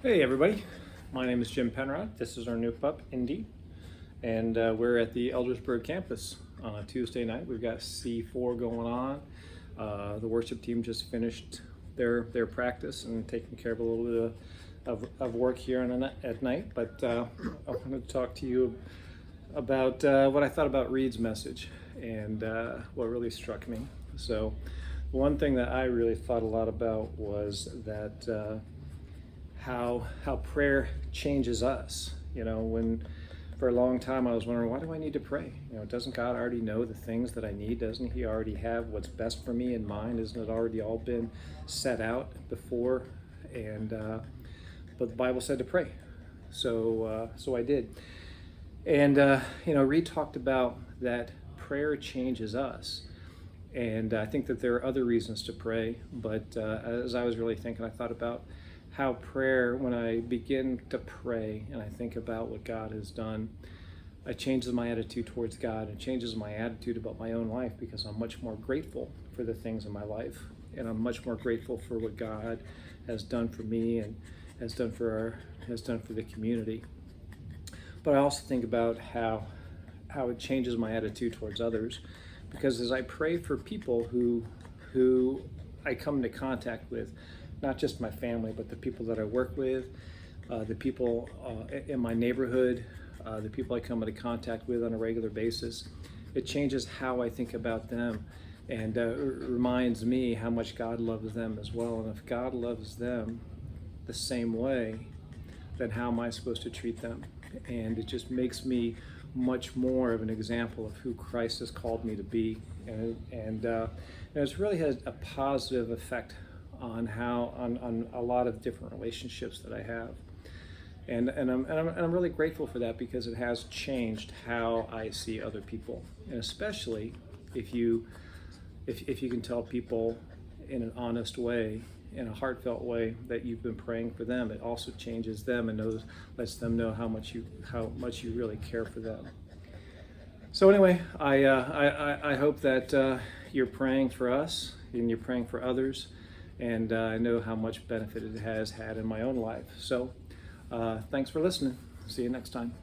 Hey everybody, my name is Jim Penrod. This is our new pup, Indy, and we're at the Eldersburg campus on a Tuesday night. We've got C4 going on. The worship team just finished their practice and taking care of a little bit of work here at night. But I wanted to talk to you about what I thought about Reed's message and what really struck me. So one thing that I really thought a lot about was that how prayer changes us. When for a long time I was wondering, why do I need to pray? Doesn't God already know the things that I need? Doesn't he already have what's best for me in mind? Isn't it already all been set out before? And but the Bible said to pray, so I did. And Reed talked about that prayer changes us. And I think that there are other reasons to pray, but as I was really thinking, I thought about how prayer, when I begin to pray and I think about what God has done, it changes my attitude towards God. It changes my attitude about my own life because I'm much more grateful for the things in my life, and I'm much more grateful for what God has done for me and has done for the community. But I also think about how it changes my attitude towards others, because as I pray for people who I come into contact with, not just my family, but the people that I work with, the people in my neighborhood, the people I come into contact with on a regular basis, it changes how I think about them, and reminds me how much God loves them as well. And if God loves them the same way, then how am I supposed to treat them? And it just makes me much more of an example of who Christ has called me to be, and it's really has a positive effect on a lot of different relationships that I have, and I'm really grateful for that, because it has changed how I see other people, and especially if you can tell people in an honest way, in a heartfelt way, that you've been praying for them. It also changes them and lets them know how much you really care for them. So anyway, I hope that you're praying for us and you're praying for others, and I know how much benefit it has had in my own life. So thanks for listening. See you next time.